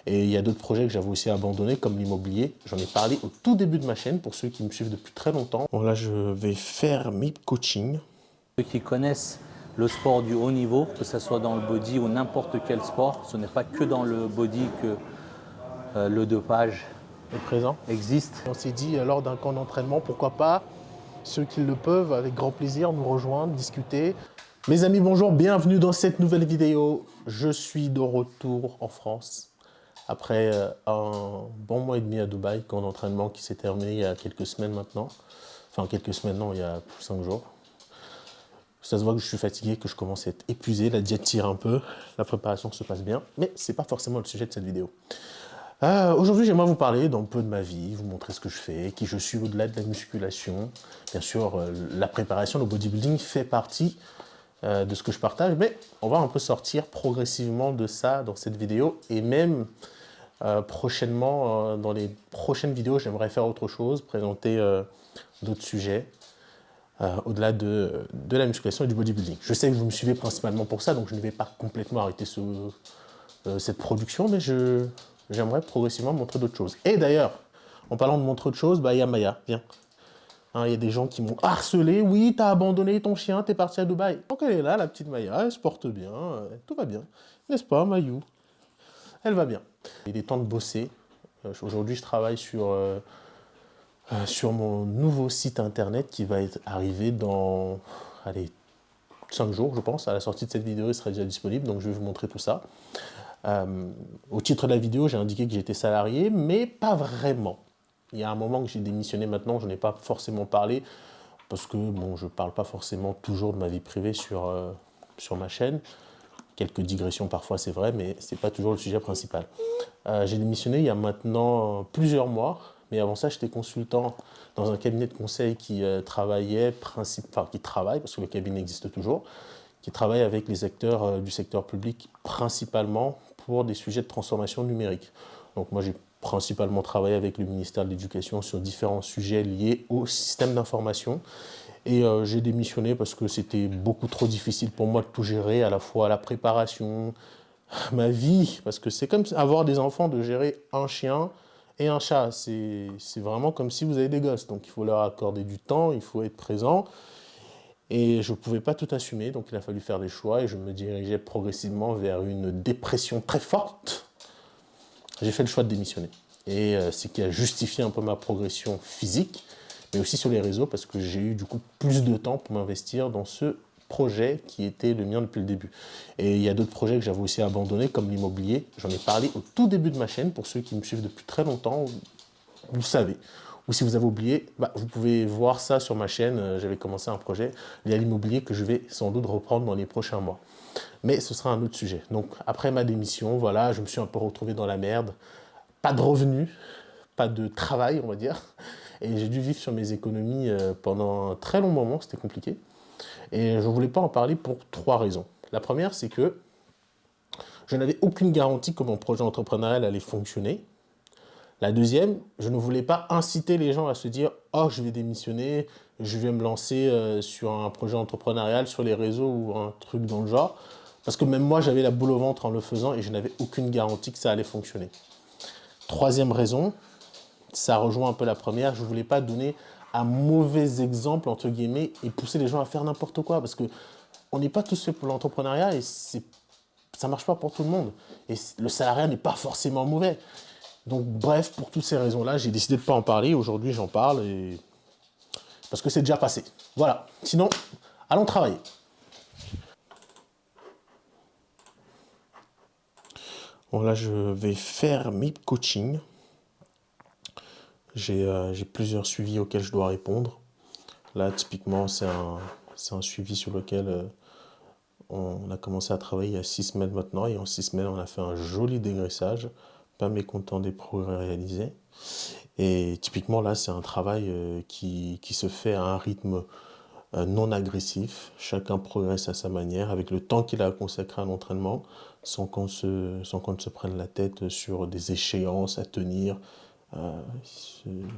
Et il y a d'autres projets que j'avais aussi abandonnés, comme l'immobilier. J'en ai parlé au tout début de ma chaîne, pour ceux qui me suivent depuis très longtemps. Bon, là, je vais faire mes coachings. Ceux qui connaissent le sport du haut niveau, que ce soit dans le body ou n'importe quel sport, ce n'est pas que dans le body que le dopage Est présent. existe. On s'est dit, lors d'un camp d'entraînement, pourquoi pas, ceux qui le peuvent, avec grand plaisir, nous rejoindre, discuter. Mes amis, bonjour, bienvenue dans cette nouvelle vidéo. Je suis de retour en France, après un bon mois et demi à Dubaï, camp d'entraînement qui s'est terminé il y a quelques semaines maintenant. Enfin, quelques semaines, non, il y a 5 jours. Ça se voit que je suis fatigué, que je commence à être épuisé, la diète tire un peu, la préparation se passe bien, mais ce n'est pas forcément le sujet de cette vidéo. Aujourd'hui, j'aimerais vous parler d'un peu de ma vie, vous montrer ce que je fais, qui je suis au-delà de la musculation. Bien sûr, la préparation, le bodybuilding fait partie de ce que je partage, mais on va un peu sortir progressivement de ça dans cette vidéo, et même prochainement, dans les prochaines vidéos, j'aimerais faire autre chose, présenter d'autres sujets. Au-delà de la musculation et du bodybuilding. Je sais que vous me suivez principalement pour ça, donc je ne vais pas complètement arrêter cette production, mais j'aimerais progressivement montrer d'autres choses. Et d'ailleurs, en parlant de montrer autre chose, il y a Maya, viens. Il y a des gens qui m'ont harcelé, oui, t'as abandonné ton chien, t'es parti à Dubaï. Donc elle est là, la petite Maya, elle se porte bien, tout va bien. N'est-ce pas, Mayou? Elle va bien. Il est temps de bosser. Aujourd'hui, je travaille sur mon nouveau site internet qui va être arrivé dans 5 jours, je pense. À la sortie de cette vidéo, il sera déjà disponible, donc je vais vous montrer tout ça. Au titre de la vidéo, j'ai indiqué que j'étais salarié, mais pas vraiment. Il y a un moment que j'ai démissionné maintenant, je n'ai pas forcément parlé, parce que bon, je ne parle pas forcément toujours de ma vie privée sur ma chaîne. Quelques digressions parfois, c'est vrai, mais ce n'est pas toujours le sujet principal. J'ai démissionné il y a maintenant plusieurs mois, mais avant ça, j'étais consultant dans un cabinet de conseil qui travaille, parce que le cabinet existe toujours, qui travaille avec les acteurs du secteur public, principalement pour des sujets de transformation numérique. Donc moi, j'ai principalement travaillé avec le ministère de l'Éducation sur différents sujets liés au système d'information. Et j'ai démissionné parce que c'était beaucoup trop difficile pour moi de tout gérer, à la fois la préparation, ma vie, parce que c'est comme avoir des enfants, de gérer un chien et un chat. C'est vraiment comme si vous avez des gosses. Donc il faut leur accorder du temps, il faut être présent. Et je ne pouvais pas tout assumer, donc il a fallu faire des choix et je me dirigeais progressivement vers une dépression très forte. J'ai fait le choix de démissionner. Et c'est ce qui a justifié un peu ma progression physique, mais aussi sur les réseaux, parce que j'ai eu du coup plus de temps pour m'investir dans ce projet qui était le mien depuis le début. Et il y a d'autres projets que j'avais aussi abandonnés, comme l'immobilier. J'en ai parlé au tout début de ma chaîne, pour ceux qui me suivent depuis très longtemps, vous le savez. Ou si vous avez oublié, vous pouvez voir ça sur ma chaîne. J'avais commencé un projet lié à l'immobilier que je vais sans doute reprendre dans les prochains mois. Mais ce sera un autre sujet. Donc après ma démission, voilà, je me suis un peu retrouvé dans la merde. Pas de revenus, pas de travail, on va dire. Et j'ai dû vivre sur mes économies pendant un très long moment, c'était compliqué. Et je ne voulais pas en parler pour 3 raisons. La première, c'est que je n'avais aucune garantie que mon projet entrepreneurial allait fonctionner. La deuxième, je ne voulais pas inciter les gens à se dire « Oh, je vais démissionner, je vais me lancer sur un projet entrepreneurial sur les réseaux ou un truc dans le genre. » Parce que même moi, j'avais la boule au ventre en le faisant et je n'avais aucune garantie que ça allait fonctionner. Troisième raison, ça rejoint un peu la première, je ne voulais pas donner un mauvais exemple, entre guillemets, et pousser les gens à faire n'importe quoi. Parce qu'on n'est pas tous faits pour l'entrepreneuriat et ça ne marche pas pour tout le monde. Et le salariat n'est pas forcément mauvais. Donc bref, pour toutes ces raisons-là, j'ai décidé de ne pas en parler. Aujourd'hui, j'en parle parce que c'est déjà passé. Voilà. Sinon, allons travailler. Bon, là, je vais faire mes coachings. J'ai plusieurs suivis auxquels je dois répondre. Là, typiquement, c'est un suivi sur lequel on a commencé à travailler il y a 6 semaines maintenant. Et en 6 semaines, on a fait un joli dégraissage. Pas mécontent des progrès réalisés. Et typiquement, là, c'est un travail qui se fait à un rythme non agressif. Chacun progresse à sa manière, avec le temps qu'il a consacré à l'entraînement, sans qu'on ne se prenne la tête sur des échéances à tenir.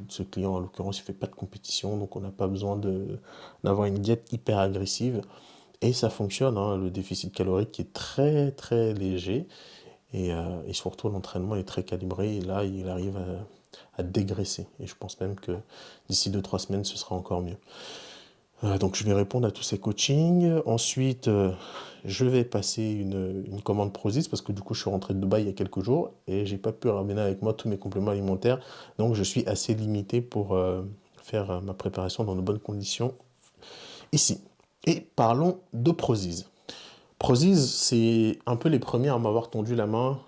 Ce client, en l'occurrence, il ne fait pas de compétition, donc on n'a pas besoin d'avoir une diète hyper agressive. Et ça fonctionne, hein, le déficit calorique est très très léger. Et surtout, l'entraînement est très calibré. Et là, il arrive à dégraisser. Et je pense même que d'ici 2-3 semaines, ce sera encore mieux. Donc, je vais répondre à tous ces coachings. Ensuite, je vais passer une commande Prozis parce que du coup, je suis rentré de Dubaï il y a quelques jours et j'ai pas pu ramener avec moi tous mes compléments alimentaires. Donc, je suis assez limité pour faire ma préparation dans de bonnes conditions ici. Et parlons de Prozis. Prozis, c'est un peu les premiers à m'avoir tendu la main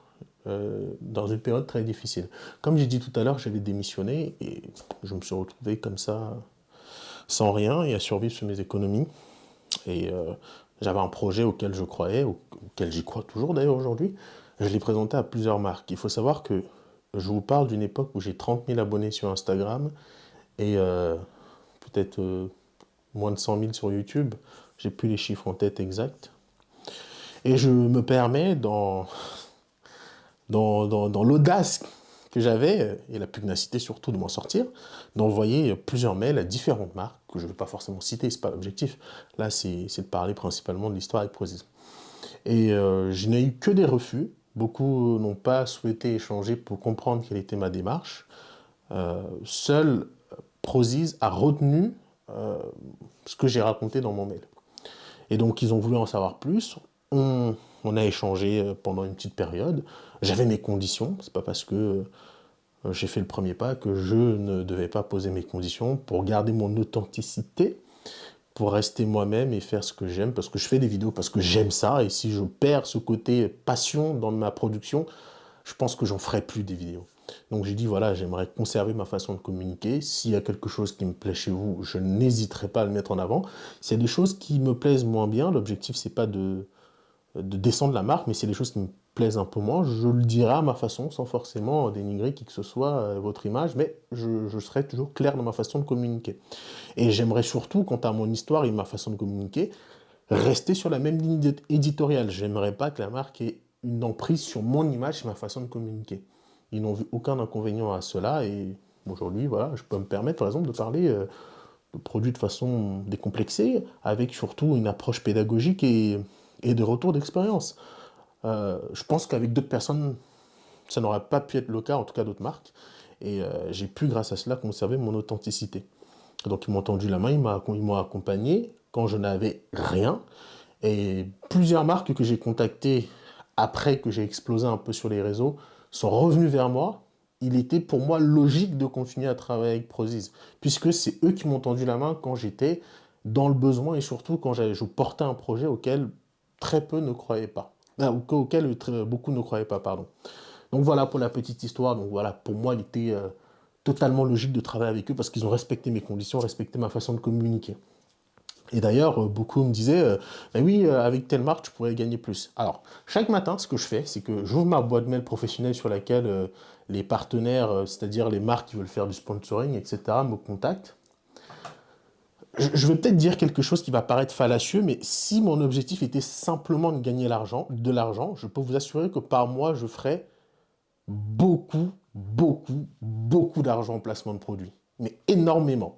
dans une période très difficile. Comme j'ai dit tout à l'heure, j'avais démissionné et je me suis retrouvé comme ça, sans rien, et à survivre sur mes économies. Et j'avais un projet auquel je croyais, auquel j'y crois toujours d'ailleurs aujourd'hui. Je l'ai présenté à plusieurs marques. Il faut savoir que je vous parle d'une époque où j'ai 30 000 abonnés sur Instagram et peut-être moins de 100 000 sur YouTube. J'ai plus les chiffres en tête exacts. Et je me permets, dans l'audace que j'avais, et la pugnacité surtout de m'en sortir, d'envoyer plusieurs mails à différentes marques, que je ne vais pas forcément citer, ce n'est pas l'objectif. Là, c'est de parler principalement de l'histoire avec Prozis. Et je n'ai eu que des refus. Beaucoup n'ont pas souhaité échanger pour comprendre quelle était ma démarche. Seul Prozis a retenu ce que j'ai raconté dans mon mail. Et donc, ils ont voulu en savoir plus. On a échangé pendant une petite période. J'avais mes conditions. C'est pas parce que j'ai fait le premier pas que je ne devais pas poser mes conditions pour garder mon authenticité, pour rester moi-même et faire ce que j'aime, parce que je fais des vidéos, parce que j'aime ça. Et si je perds ce côté passion dans ma production, je pense que j'en ferai plus des vidéos. Donc j'ai dit, voilà, j'aimerais conserver ma façon de communiquer. S'il y a quelque chose qui me plaît chez vous, je n'hésiterai pas à le mettre en avant. S'il y a des choses qui me plaisent moins bien, l'objectif, c'est pas de descendre la marque, mais c'est des choses qui me plaisent un peu moins, je le dirai à ma façon, sans forcément dénigrer qui que ce soit votre image, mais je serai toujours clair dans ma façon de communiquer. Et j'aimerais surtout, quant à mon histoire et ma façon de communiquer, rester sur la même ligne éditoriale. J'aimerais pas que la marque ait une emprise sur mon image et ma façon de communiquer. Ils n'ont vu aucun inconvénient à cela, et aujourd'hui, voilà, je peux me permettre, par exemple, de parler de produits de façon décomplexée, avec surtout une approche pédagogique et de retour d'expérience. Je pense qu'avec d'autres personnes, ça n'aurait pas pu être le cas, en tout cas d'autres marques. Et j'ai pu, grâce à cela, conserver mon authenticité. Donc ils m'ont tendu la main, ils m'ont accompagné quand je n'avais rien. Et plusieurs marques que j'ai contactées après que j'ai explosé un peu sur les réseaux sont revenues vers moi. Il était pour moi logique de continuer à travailler avec Prozis, puisque c'est eux qui m'ont tendu la main quand j'étais dans le besoin et surtout quand je portais un projet auquel très peu ne croyaient pas. Auquel beaucoup ne croyaient pas, pardon. Donc voilà pour la petite histoire. Donc voilà, pour moi, il était totalement logique de travailler avec eux parce qu'ils ont respecté mes conditions, respecté ma façon de communiquer. Et d'ailleurs, beaucoup me disaient, ben oui, avec telle marque, tu pourrais gagner plus. Alors, chaque matin, ce que je fais, c'est que j'ouvre ma boîte mail professionnelle sur laquelle les partenaires, c'est-à-dire les marques qui veulent faire du sponsoring, etc., me contactent. Je vais peut-être dire quelque chose qui va paraître fallacieux, mais si mon objectif était simplement de gagner de l'argent, je peux vous assurer que par mois, je ferais beaucoup, beaucoup, beaucoup d'argent en placement de produits. Mais énormément.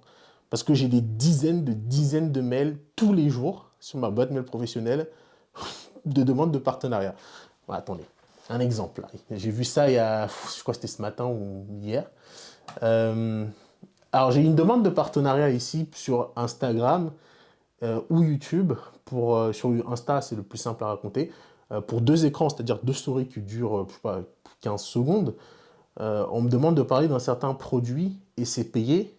Parce que j'ai des dizaines de mails tous les jours sur ma boîte mail professionnelle de demandes de partenariat. Bon, attendez, un exemple. J'ai vu ça il y a, je crois que c'était ce matin ou hier. Alors j'ai une demande de partenariat ici sur Instagram ou YouTube. Sur Insta, c'est le plus simple à raconter. Pour 2 écrans, c'est-à-dire 2 stories qui durent je sais pas, 15 secondes, on me demande de parler d'un certain produit et c'est payé,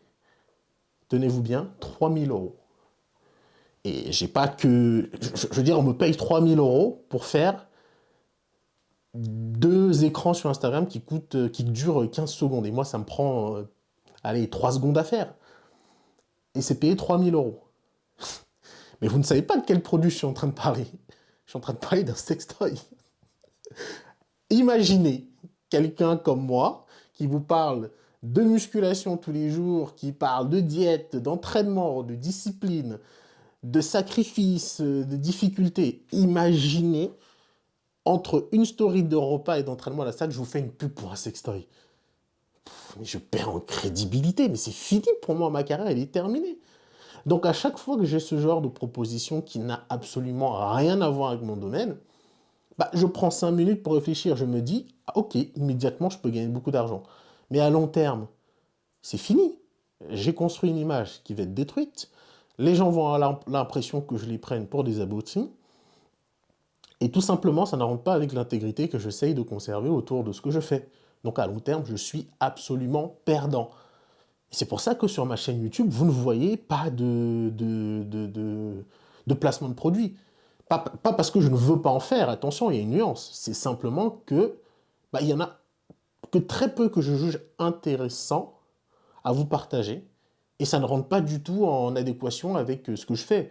tenez-vous bien, 3 000 euros. Et j'ai pas que... Je veux dire, on me paye 3 000 euros pour faire 2 écrans sur Instagram qui durent 15 secondes. Et moi, ça me prend, allez, 3 secondes à faire. Et c'est payé 3 000 euros. Mais vous ne savez pas de quel produit je suis en train de parler. Je suis en train de parler d'un sextoy. Imaginez quelqu'un comme moi qui vous parle de musculation tous les jours, qui parle de diète, d'entraînement, de discipline, de sacrifice, de difficultés. Imaginez, entre une story de repas et d'entraînement à la salle, je vous fais une pub pour un sextoy. Mais je perds en crédibilité, mais c'est fini pour moi, ma carrière, elle est terminée. Donc à chaque fois que j'ai ce genre de proposition qui n'a absolument rien à voir avec mon domaine, bah, je prends 5 minutes pour réfléchir. Je me dis, ah, ok, immédiatement, je peux gagner beaucoup d'argent. Mais à long terme, c'est fini. J'ai construit une image qui va être détruite. Les gens vont avoir l'impression que je les prenne pour des abrutis. Et tout simplement, ça ne rentre pas avec l'intégrité que j'essaye de conserver autour de ce que je fais. Donc à long terme, je suis absolument perdant. Et c'est pour ça que sur ma chaîne YouTube, vous ne voyez pas de placement de produits. Pas parce que je ne veux pas en faire, attention, il y a une nuance. C'est simplement que bah, il y en a que très peu que je juge intéressant à vous partager. Et ça ne rentre pas du tout en adéquation avec ce que je fais.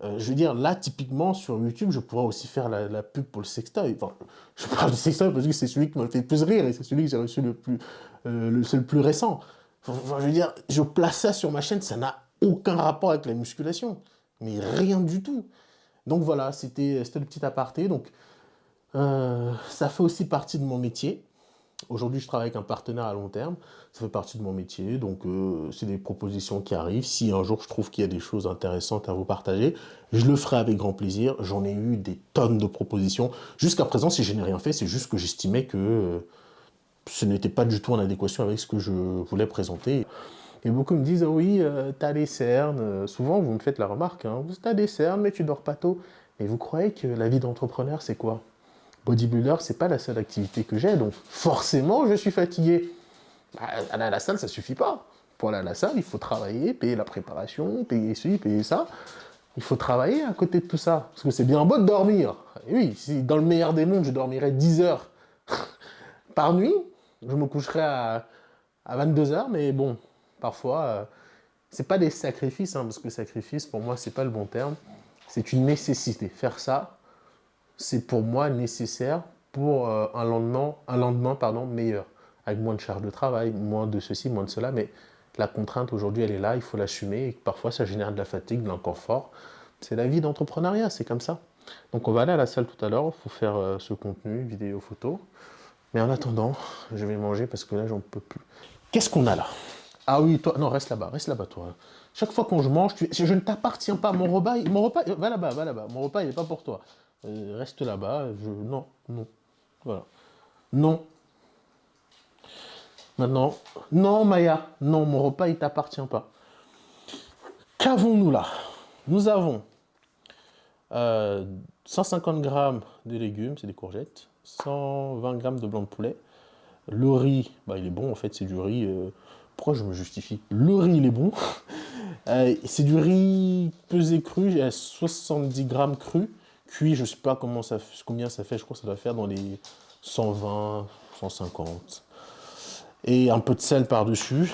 Je veux dire, là, typiquement, sur YouTube, je pourrais aussi faire la pub pour le sextoy. Enfin, je parle du sextoy parce que c'est celui qui me fait le plus rire et c'est celui que j'ai reçu c'est le plus récent. Enfin, je veux dire, je place ça sur ma chaîne, ça n'a aucun rapport avec la musculation. Mais rien du tout. Donc voilà, c'était le petit aparté. Donc, ça fait aussi partie de mon métier. Aujourd'hui, je travaille avec un partenaire à long terme. Ça fait partie de mon métier. Donc, c'est des propositions qui arrivent. Si un jour je trouve qu'il y a des choses intéressantes à vous partager, je le ferai avec grand plaisir. J'en ai eu des tonnes de propositions. Jusqu'à présent, si je n'ai rien fait, c'est juste que j'estimais que ce n'était pas du tout en adéquation avec ce que je voulais présenter. Et beaucoup me disent, ah oui, t'as des cernes. Souvent, vous me faites la remarque, hein, t'as des cernes, mais tu dors pas tôt. Mais vous croyez que la vie d'entrepreneur, c'est quoi? Bodybuilder, c'est pas la seule activité que j'ai, donc forcément, je suis fatigué. Bah, aller à la salle, ça suffit pas. Pour aller à la salle, il faut travailler, payer la préparation, payer ci, payer ça. Il faut travailler à côté de tout ça. Parce que c'est bien beau de dormir. Et oui, si dans le meilleur des mondes, je dormirais 10 heures par nuit, je me coucherais à 22 heures, mais bon, parfois, c'est pas des sacrifices, hein, parce que sacrifice, pour moi, c'est pas le bon terme. C'est une nécessité. Faire ça, c'est pour moi nécessaire pour un lendemain meilleur, avec moins de charge de travail, moins de ceci, moins de cela, mais la contrainte aujourd'hui elle est là, il faut l'assumer, et parfois ça génère de la fatigue, de l'inconfort. C'est la vie d'entrepreneuriat, c'est comme ça. Donc on va aller à la salle tout à l'heure, il faut faire ce contenu, vidéo, photo. Mais en attendant, je vais manger parce que là j'en peux plus. Qu'est-ce qu'on a là? Ah oui, toi, non, reste là-bas toi. Chaque fois qu'on je mange, je ne t'appartiens pas. Mon repas, va là-bas, va là-bas. Mon repas, il n'est pas pour toi. Reste là-bas. Non, non. Voilà. Non. Maintenant, non, Maya. Non, mon repas, il t'appartient pas. Qu'avons-nous là? Nous avons 150 grammes de légumes, c'est des courgettes. 120 grammes de blanc de poulet. Le riz, bah, il est bon, en fait, c'est du riz. Pourquoi je me justifie? Le riz, il est bon. C'est du riz pesé cru, j'ai 70 grammes cru. Cuit, je ne sais pas combien ça fait, je crois que ça doit faire dans les 120, 150. Et un peu de sel par-dessus.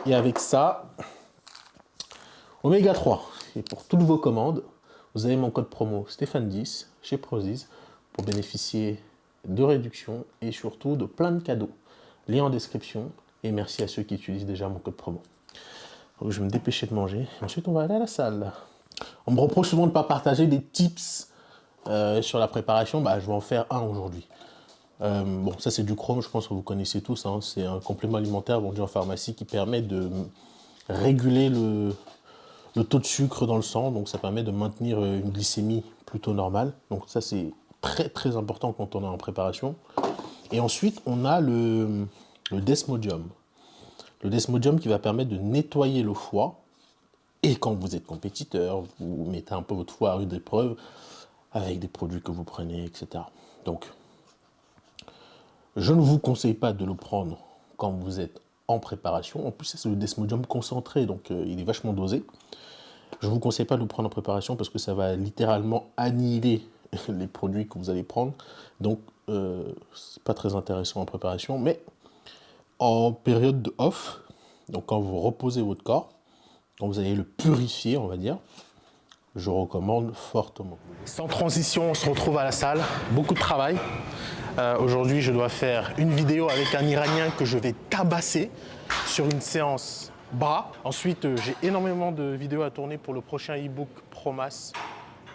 Et avec ça, Oméga 3. Et pour toutes vos commandes, vous avez mon code promo Stéphane10 chez Prozis pour bénéficier de réductions et surtout de plein de cadeaux. Lien en description. Et merci à ceux qui utilisent déjà mon code promo. Donc, je vais me dépêcher de manger. Ensuite, on va aller à la salle. On me reproche souvent de ne pas partager des tips sur la préparation. Bah, je vais en faire un aujourd'hui. Bon, ça c'est du Chrome, je pense que vous connaissez tous. Hein. C'est un complément alimentaire vendu en pharmacie qui permet de réguler le taux de sucre dans le sang. Donc ça permet de maintenir une glycémie plutôt normale. Donc ça c'est très très important quand on est en préparation. Et ensuite, on a le Desmodium. Le Desmodium qui va permettre de nettoyer le foie. Et quand vous êtes compétiteur, vous mettez un peu votre foie à rude épreuve avec des produits que vous prenez, etc. Donc, je ne vous conseille pas de le prendre quand vous êtes en préparation. En plus, c'est le Desmodium concentré, donc il est vachement dosé. Je ne vous conseille pas de le prendre en préparation parce que ça va littéralement annihiler les produits que vous allez prendre. Donc, c'est pas très intéressant en préparation. Mais en période de off, donc quand vous reposez votre corps, quand vous allez le purifier, on va dire, je recommande fortement. Sans transition, on se retrouve à la salle. Beaucoup de travail. Aujourd'hui, je dois faire une vidéo avec un Iranien que je vais tabasser sur une séance bras. Ensuite, j'ai énormément de vidéos à tourner pour le prochain e-book Promas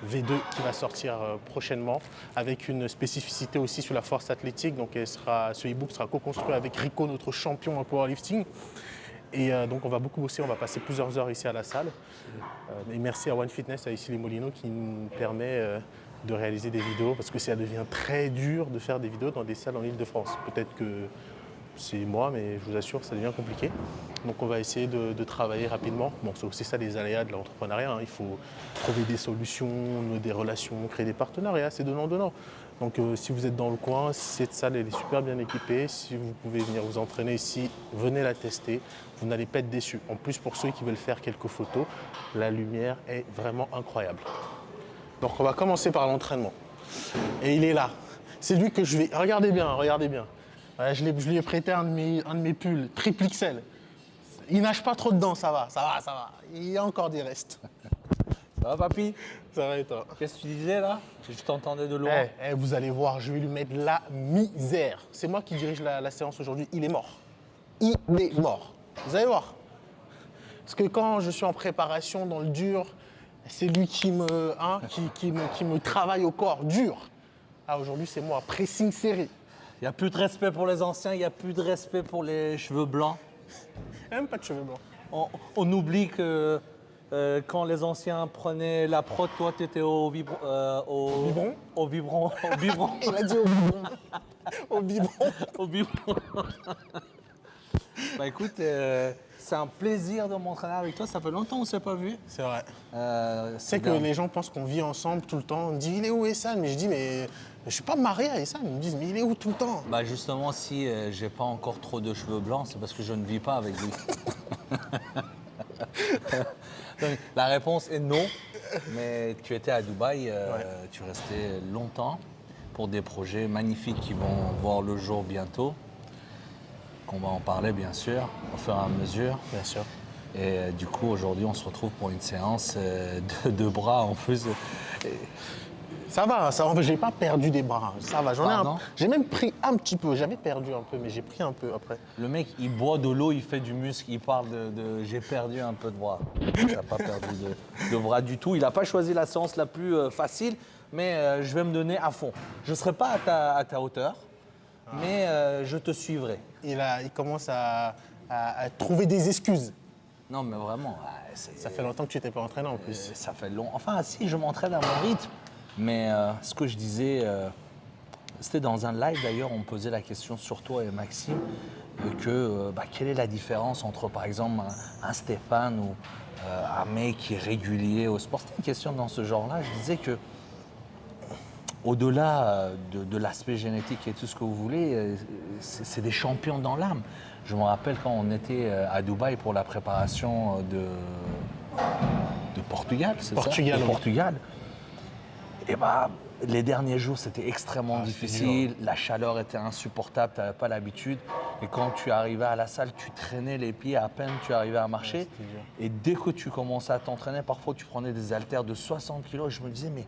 V2 qui va sortir prochainement, avec une spécificité aussi sur la force athlétique. Donc, ce e-book sera co-construit avec Rico, notre champion en powerlifting. Et donc on va beaucoup bosser, on va passer plusieurs heures ici à la salle. Et merci à One Fitness, à Issy les Molinos, qui nous permet de réaliser des vidéos parce que ça devient très dur de faire des vidéos dans des salles en Île-de-France. Peut-être que c'est moi, mais je vous assure que ça devient compliqué. Donc on va essayer de travailler rapidement. Bon, c'est aussi ça les aléas de l'entrepreneuriat, hein. Il faut trouver des solutions, nouer des relations, créer des partenariats, c'est donnant-donnant. Donc si vous êtes dans le coin, cette salle elle est super bien équipée. Si vous pouvez venir vous entraîner ici, venez la tester. Vous n'allez pas être déçus. En plus, pour ceux qui veulent faire quelques photos, la lumière est vraiment incroyable. Donc on va commencer par l'entraînement. Et il est là. C'est lui que je vais... Regardez bien, regardez bien. Ouais, je lui ai prêté un de mes pulls, triple XL. Il nage pas trop dedans, ça va. Il y a encore des restes. Ça va, papy? Ça va et toi? Qu'est-ce que tu disais là? Je t'entendais de loin. Vous allez voir, je vais lui mettre la misère. C'est moi qui dirige la séance aujourd'hui. Il est mort. Il est mort. Vous allez voir. Parce que quand je suis en préparation dans le dur, c'est lui qui me travaille au corps dur. Ah, aujourd'hui, c'est moi. Pressing serré. Il n'y a plus de respect pour les anciens, il n'y a plus de respect pour les cheveux blancs. Même pas de cheveux blancs. On oublie que quand les anciens prenaient la prod, toi, tu étais au biberon. Au biberon. Il a dit au biberon. Au biberon. Au biberon. Bah écoute, c'est un plaisir de m'entraîner avec toi. Ça fait longtemps qu'on ne s'est pas vu. C'est vrai. C'est que les gens pensent qu'on vit ensemble tout le temps. On me dit, il est où Essane? Mais je dis, mais je suis pas marié à Essane. Ils me disent, mais il est où tout le temps? Bah justement, si j'ai pas encore trop de cheveux blancs, c'est parce que je ne vis pas avec lui. Donc, la réponse est non. Mais tu étais à Dubaï, tu restais longtemps pour des projets magnifiques qui vont voir le jour bientôt. Qu'on va en parler bien sûr, au fur et à mesure. Bien sûr. Et du coup, aujourd'hui, on se retrouve pour une séance de bras en plus. Ça va, j'ai pas perdu des bras. Ça va, j'ai même pris un petit peu. J'avais perdu un peu, mais j'ai pris un peu après. Le mec, il boit de l'eau, il fait du muscle, il parle de j'ai perdu un peu de bras. Il n'a pas perdu de bras du tout. Il n'a pas choisi la séance la plus facile, mais je vais me donner à fond. Je ne serai pas à ta hauteur, mais je te suivrai. Il commence à trouver des excuses. Non, mais vraiment. Ça fait longtemps que tu n'étais pas entraîné en plus. Ça fait long. Enfin, si, je m'entraîne à mon rythme. Mais ce que je disais, c'était dans un live d'ailleurs, on me posait la question sur toi et Maxime, quelle est la différence entre par exemple un Stéphane ou un mec qui est régulier au sport? C'était une question dans ce genre-là. Je disais que au-delà de l'aspect génétique et tout ce que vous voulez, c'est des champions dans l'âme. Je me rappelle quand on était à Dubaï pour la préparation de Portugal, c'est ça? De Portugal. Et les derniers jours, c'était extrêmement difficile. La chaleur était insupportable, tu n'avais pas l'habitude. Et quand tu arrivais à la salle, tu traînais les pieds, à peine tu arrivais à marcher. Et dès que tu commençais à t'entraîner, parfois tu prenais des haltères de 60 kilos. Je me disais, mais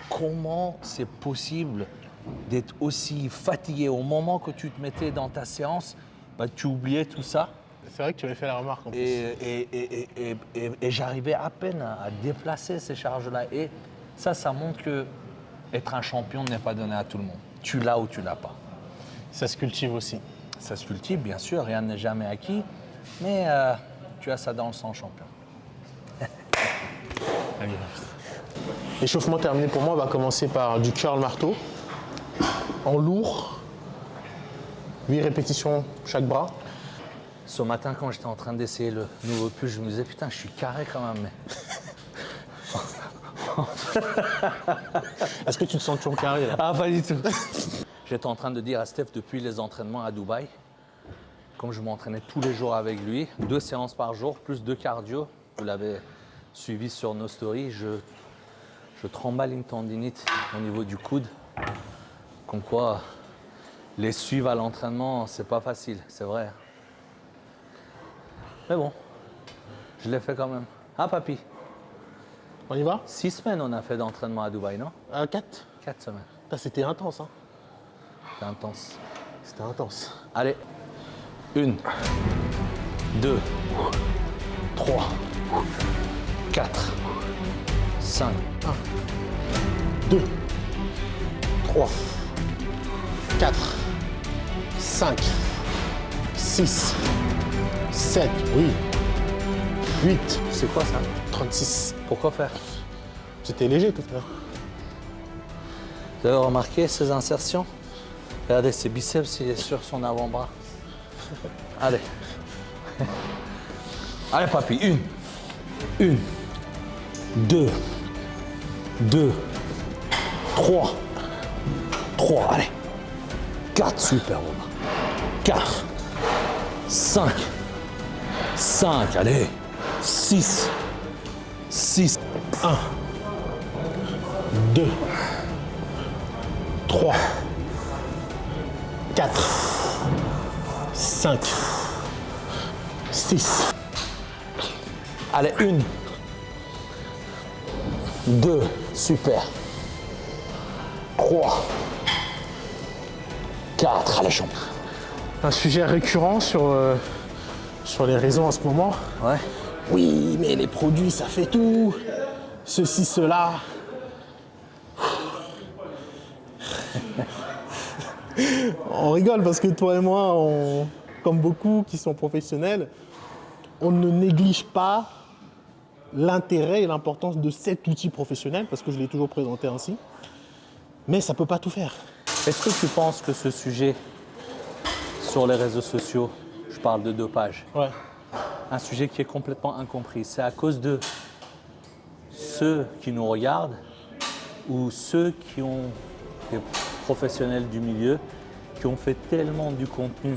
comment c'est possible d'être aussi fatigué au moment que tu te mettais dans ta séance? Tu oubliais tout ça. C'est vrai que tu avais fait la remarque en plus. Et j'arrivais à peine à déplacer ces charges-là. Et ça montre que être un champion n'est pas donné à tout le monde. Tu l'as ou tu l'as pas. Ça se cultive aussi. Ça se cultive, bien sûr, rien n'est jamais acquis. Mais tu as ça dans le sang, champion. L'échauffement terminé pour moi, on va commencer par du curl marteau. En lourd. 8 répétitions chaque bras. Ce matin, quand j'étais en train d'essayer le nouveau pull, je me disais, putain, je suis carré quand même. Est-ce que tu te sens toujours carré là? Ah, pas du tout. J'étais en train de dire à Steph depuis les entraînements à Dubaï, comme je m'entraînais tous les jours avec lui, 2 séances par jour, plus 2 cardio, vous l'avez suivi sur nos stories, je tremble une tendinite au niveau du coude. Comme quoi, les suivre à l'entraînement, c'est pas facile, c'est vrai. Mais bon, je l'ai fait quand même. Ah, papy? On y va? 6 semaines on a fait d'entraînement à Dubaï, non? 4? 4 semaines. C'était intense, hein? C'était intense. C'était intense. Allez. 1, 2, 3, 4, 5. 1, 2, 3, 4, 5, 6, 7, oui. 8. C'est quoi ça? 36. Pourquoi faire? C'était léger tout à l'heure. Vous avez remarqué ces insertions? Regardez ses biceps, il est sur son avant-bras. Allez. Allez, papy, une, deux, 3, allez. 4, super, Romain. 4, 5, allez. 6, 1, 2, 3, 4, 5, 6. Allez, 1, 2, super. 3, 4, allez, champion. Un sujet récurrent sur les réseaux en ce moment. Ouais. Oui, mais les produits, ça fait tout. Ceci, cela. On rigole parce que toi et moi, comme beaucoup qui sont professionnels, on ne néglige pas l'intérêt et l'importance de cet outil professionnel, parce que je l'ai toujours présenté ainsi. Mais ça ne peut pas tout faire. Est-ce que tu penses que ce sujet sur les réseaux sociaux, je parle de dopage, Ouais. un sujet qui est complètement incompris, c'est à cause de ceux qui nous regardent ou ceux qui ont des professionnels du milieu qui ont fait tellement du contenu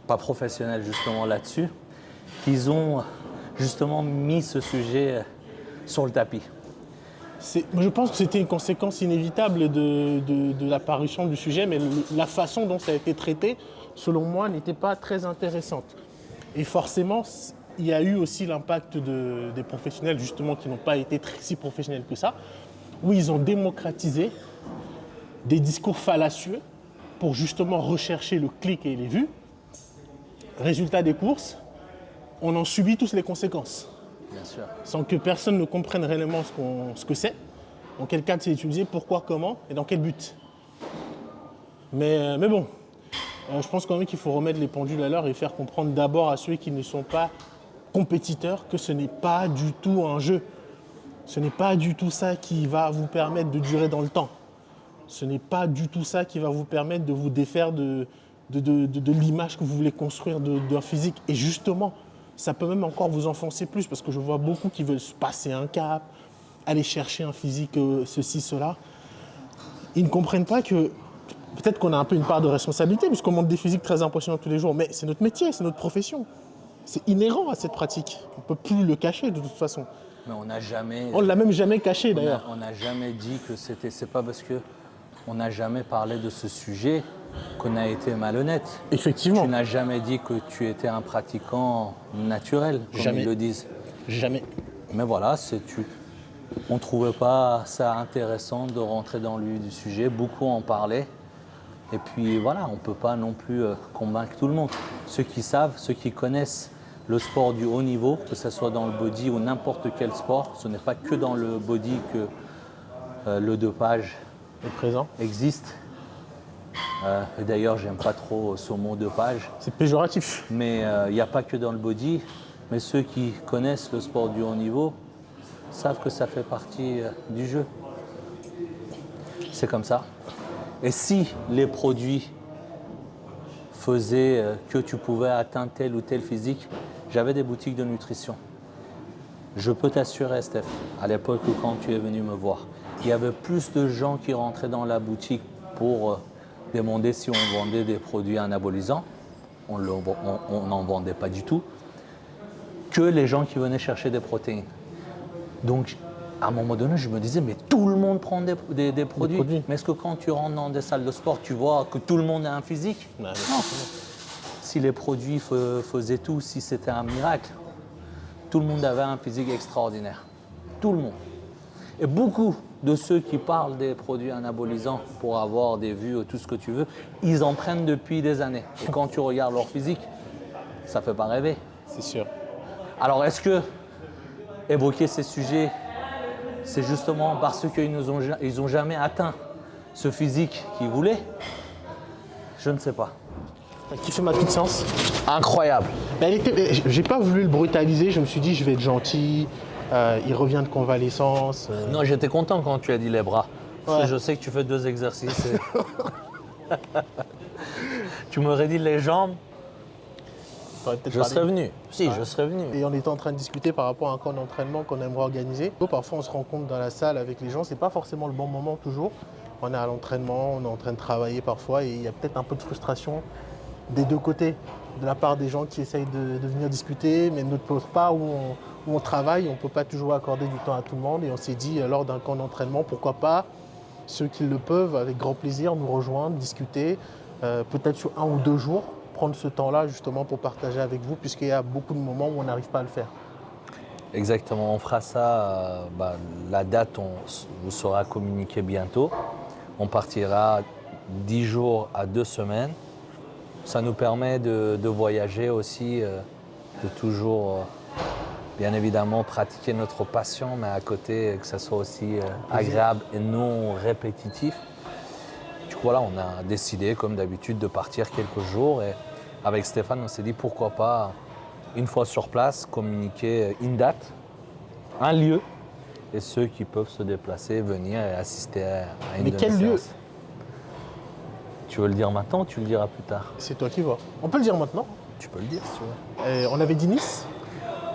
pas professionnel justement là-dessus qu'ils ont justement mis ce sujet sur le tapis. Je pense que c'était une conséquence inévitable de l'apparition du sujet, mais la façon dont ça a été traité, selon moi, n'était pas très intéressante. Et forcément, il y a eu aussi l'impact des professionnels, justement, qui n'ont pas été si professionnels que ça, où ils ont démocratisé des discours fallacieux pour justement rechercher le clic et les vues. Résultat des courses, on en subit tous les conséquences. Bien sûr. Sans que personne ne comprenne réellement ce que c'est, dans quel cadre c'est utilisé, pourquoi, comment et dans quel but. Mais bon, je pense quand même qu'il faut remettre les pendules à l'heure et faire comprendre d'abord à ceux qui ne sont pas compétiteurs que ce n'est pas du tout un jeu. Ce n'est pas du tout ça qui va vous permettre de durer dans le temps. Ce n'est pas du tout ça qui va vous permettre de vous défaire de l'image que vous voulez construire d'un physique. Et justement, ça peut même encore vous enfoncer plus parce que je vois beaucoup qui veulent se passer un cap, aller chercher un physique, ceci, cela. Ils ne comprennent pas que peut-être qu'on a un peu une part de responsabilité puisqu'on montre des physiques très impressionnants tous les jours, mais c'est notre métier, c'est notre profession. C'est inhérent à cette pratique. On ne peut plus le cacher de toute façon. Mais on n'a jamais... On ne l'a même jamais caché d'ailleurs. On n'a jamais dit que c'était... C'est pas parce que on n'a jamais parlé de ce sujet qu'on a été malhonnête. Effectivement. Tu n'as jamais dit que tu étais un pratiquant naturel, comme Jamais. ils le disent. Jamais. Mais voilà, on ne trouvait pas ça intéressant de rentrer dans le vif du sujet. Beaucoup en parlaient. Et puis voilà, on ne peut pas non plus convaincre tout le monde. Ceux qui savent, ceux qui connaissent le sport du haut niveau, que ce soit dans le body ou n'importe quel sport, ce n'est pas que dans le body que le dopage Présent. existe. Et d'ailleurs, j'aime pas trop ce mot dopage. C'est péjoratif. Mais il n'y a pas que dans le body. Mais ceux qui connaissent le sport du haut niveau savent que ça fait partie du jeu. C'est comme ça. Et si les produits faisaient que tu pouvais atteindre tel ou tel physique, j'avais des boutiques de nutrition. Je peux t'assurer, Steph, à l'époque où quand tu es venu me voir, il y avait plus de gens qui rentraient dans la boutique pour demander si on vendait des produits anabolisants. On n'en vendait pas du tout. Que les gens qui venaient chercher des protéines. Donc, à un moment donné, je me disais, mais tout le monde prend des produits. Mais est-ce que quand tu rentres dans des salles de sport, tu vois que tout le monde a un physique? Non. Si les produits faisaient tout, si c'était un miracle, tout le monde avait un physique extraordinaire. Tout le monde. Et beaucoup de ceux qui parlent des produits anabolisants pour avoir des vues, tout ce que tu veux, ils en prennent depuis des années. Et quand tu regardes leur physique, ça ne fait pas rêver. C'est sûr. Alors, est-ce que évoquer ces sujets, c'est justement parce qu'ils n'ont jamais atteint ce physique qu'ils voulaient? Je ne sais pas. T'as kiffé ma petite séance? Incroyable. J'ai pas voulu le brutaliser, je me suis dit je vais être gentil, il revient de convalescence. Non, j'étais content quand tu as dit les bras. Parce Ouais. que je sais que tu fais 2 exercices. Tu m'aurais dit les jambes, T'aurais peut-être je parlé. serais venu. Si, Ouais. je serais venu. Et on était en train de discuter par rapport à un camp d'entraînement qu'on aimerait organiser. Parfois, on se rend compte dans la salle avec les gens, c'est pas forcément le bon moment toujours. On est à l'entraînement, on est en train de travailler parfois et il y a peut-être un peu de frustration des deux côtés. De la part des gens qui essayent de venir discuter, mais de notre part où on travaille, on ne peut pas toujours accorder du temps à tout le monde. Et on s'est dit, lors d'un camp d'entraînement, pourquoi pas, ceux qui le peuvent, avec grand plaisir, nous rejoindre, discuter, peut-être sur 1 ou 2 jours, prendre ce temps-là justement pour partager avec vous, puisqu'il y a beaucoup de moments où on n'arrive pas à le faire. Exactement, on fera ça. La date vous sera communiquée bientôt. On partira 10 jours à 2 semaines. Ça nous permet de voyager aussi, de toujours, bien évidemment, pratiquer notre passion, mais à côté, que ça soit aussi agréable et non répétitif. Du coup, voilà, on a décidé, comme d'habitude, de partir quelques jours. Et avec Stéphane, on s'est dit pourquoi pas, une fois sur place, communiquer une date, un lieu, et ceux qui peuvent se déplacer, venir et assister à une Mais de quel nos lieu? séances. Tu veux le dire maintenant ou tu le diras plus tard? C'est toi qui vois. On peut le dire maintenant. Tu peux le dire si tu veux. On avait dit Nice.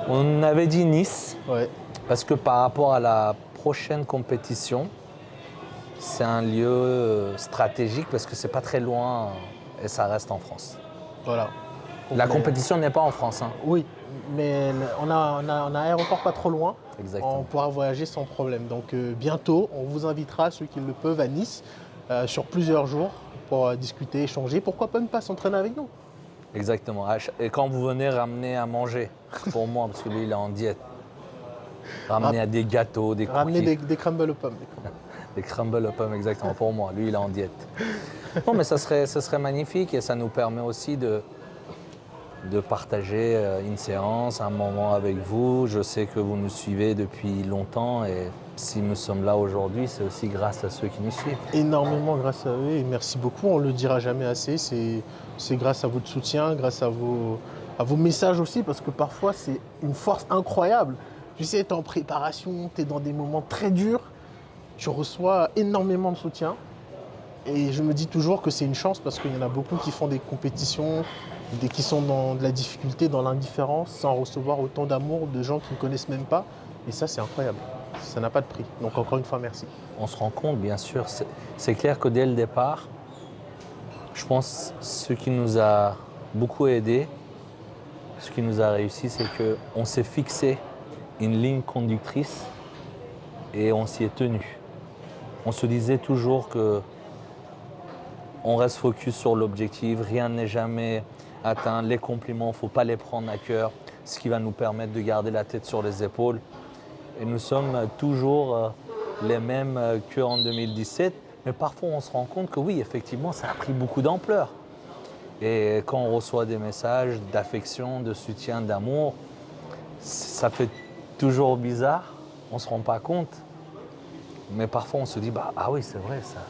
On avait dit Nice, Ouais. parce que par rapport à la prochaine compétition, c'est un lieu stratégique parce que c'est pas très loin et ça reste en France. Voilà. La compétition n'est pas en France, hein. Oui, mais on a un aéroport pas trop loin. Exactement. On pourra voyager sans problème. Donc bientôt, on vous invitera, ceux qui le peuvent, à Nice, sur plusieurs jours pour discuter, échanger. Pourquoi même pas s'entraîner avec nous? Exactement. Et quand vous venez, ramener à manger pour moi, parce que lui, il est en diète. Ramener à des gâteaux, des cookies. Ramener des crumbles aux pommes. Des crumbles aux pommes, exactement, pour moi. Lui, il est en diète. Non, mais ça serait magnifique et ça nous permet aussi de partager une séance, un moment avec vous. Je sais que vous nous suivez depuis longtemps et si nous sommes là aujourd'hui, c'est aussi grâce à ceux qui nous suivent. Énormément grâce à eux et merci beaucoup. On ne le dira jamais assez. C'est grâce à votre soutien, grâce à vos messages aussi, parce que parfois, c'est une force incroyable. Tu sais, tu es en préparation, tu es dans des moments très durs, tu reçois énormément de soutien. Et je me dis toujours que c'est une chance parce qu'il y en a beaucoup qui font des compétitions, qui sont dans de la difficulté, dans l'indifférence, sans recevoir autant d'amour de gens qui ne connaissent même pas. Et ça, c'est incroyable. Ça n'a pas de prix. Donc encore une fois, merci. On se rend compte, bien sûr, c'est clair que dès le départ, je pense que ce qui nous a beaucoup aidé, ce qui nous a réussi, c'est qu'on s'est fixé une ligne conductrice et on s'y est tenu. On se disait toujours que on reste focus sur l'objectif, rien n'est jamais atteint. Les compliments, il ne faut pas les prendre à cœur, ce qui va nous permettre de garder la tête sur les épaules. Et nous sommes toujours les mêmes qu'en 2017, mais parfois on se rend compte que oui, effectivement, ça a pris beaucoup d'ampleur. Et quand on reçoit des messages d'affection, de soutien, d'amour, ça fait toujours bizarre, on ne se rend pas compte. Mais parfois on se dit, ah oui, c'est vrai ça.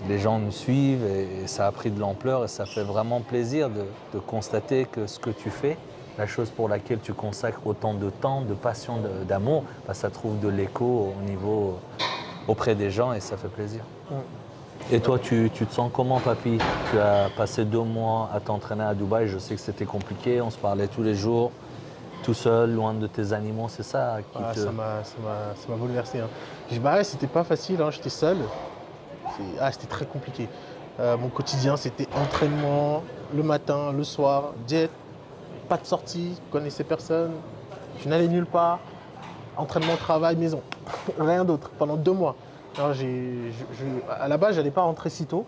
Les gens nous suivent et ça a pris de l'ampleur et ça fait vraiment plaisir de constater que ce que tu fais, la chose pour laquelle tu consacres autant de temps, de passion, d'amour, ça trouve de l'écho auprès des gens et ça fait plaisir. Et toi, tu te sens comment, papy? Tu as passé 2 mois à t'entraîner à Dubaï, je sais que c'était compliqué, on se parlait tous les jours, tout seul, loin de tes animaux, c'est ça qui te... Ça m'a bouleversé. Hein. C'était pas facile, hein. J'étais seul. C'était très compliqué. Mon quotidien, c'était entraînement, le matin, le soir, jet, pas de sortie, je connaissais personne, je n'allais nulle part, entraînement, travail, maison, rien d'autre, pendant 2 mois. Alors, à la base, je n'allais pas rentrer si tôt,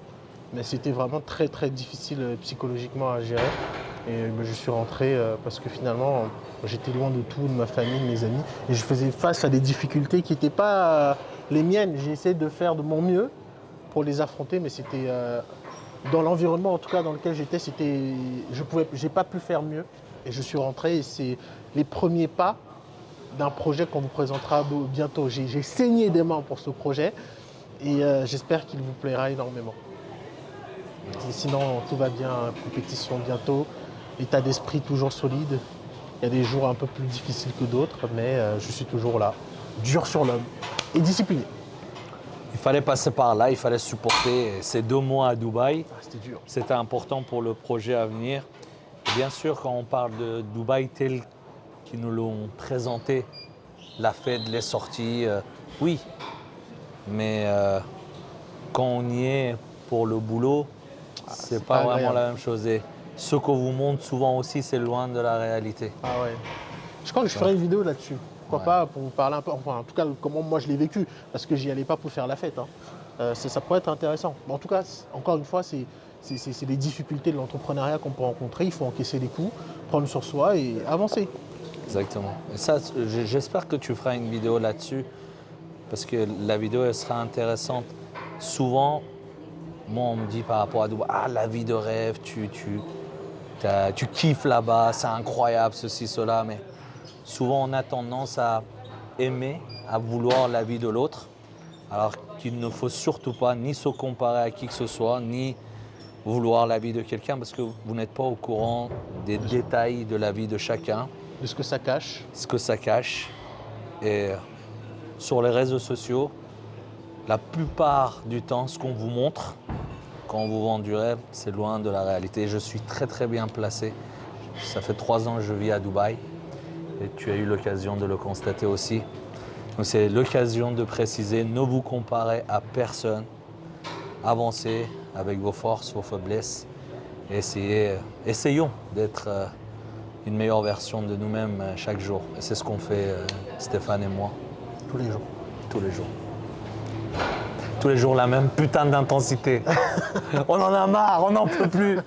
mais c'était vraiment très très difficile psychologiquement à gérer. Et je suis rentré parce que finalement, j'étais loin de tout, de ma famille, de mes amis, et je faisais face à des difficultés qui n'étaient pas les miennes. J'ai essayé de faire de mon mieux pour les affronter, mais c'était dans l'environnement en tout cas dans lequel j'étais, j'ai pas pu faire mieux et je suis rentré et c'est les premiers pas d'un projet qu'on vous présentera bientôt. J'ai saigné des mains pour ce projet et j'espère qu'il vous plaira énormément. Et sinon tout va bien, compétition bientôt, état d'esprit toujours solide. Il y a des jours un peu plus difficiles que d'autres, mais je suis toujours là, dur sur l'homme et discipliné. Il fallait passer par là, il fallait supporter ces 2 mois à Dubaï. Ah, c'était dur. C'était important pour le projet à venir. Et bien sûr, quand on parle de Dubaï tel qu'ils nous l'ont présenté, la fête, les sorties, oui. Mais quand on y est pour le boulot, c'est pas vraiment agréable. la même chose. Et ce qu'on vous montre souvent aussi, c'est loin de la réalité. Ah ouais. Je crois que je ferai une vidéo là-dessus. Pourquoi pas, pour vous parler un peu, enfin en tout cas comment moi je l'ai vécu, parce que j'y allais pas pour faire la fête. Hein. Ça pourrait être intéressant. Mais en tout cas, encore une fois, c'est les difficultés de l'entrepreneuriat qu'on peut rencontrer. Il faut encaisser les coups, prendre sur soi et avancer. Exactement. Et ça, j'espère que tu feras une vidéo là-dessus, parce que la vidéo, elle sera intéressante. Souvent, moi, on me dit par rapport à Dubaï, ah, la vie de rêve, tu kiffes là-bas, c'est incroyable, ceci, cela. Mais souvent, on a tendance à aimer, à vouloir la vie de l'autre, alors qu'il ne faut surtout pas ni se comparer à qui que ce soit, ni vouloir la vie de quelqu'un, parce que vous n'êtes pas au courant des détails de la vie de chacun. De ce que ça cache. Ce que ça cache. Et sur les réseaux sociaux, la plupart du temps, ce qu'on vous montre quand on vous vend du rêve, c'est loin de la réalité. Je suis très très bien placé. Ça fait 3 ans que je vis à Dubaï et tu as eu l'occasion de le constater aussi. Donc c'est l'occasion de préciser, ne vous comparez à personne. Avancez avec vos forces, vos faiblesses. Et essayons d'être une meilleure version de nous-mêmes chaque jour. Et c'est ce qu'on fait, Stéphane et moi. Tous les jours. Tous les jours. Tous les jours la même putain d'intensité. On en a marre, on n'en peut plus.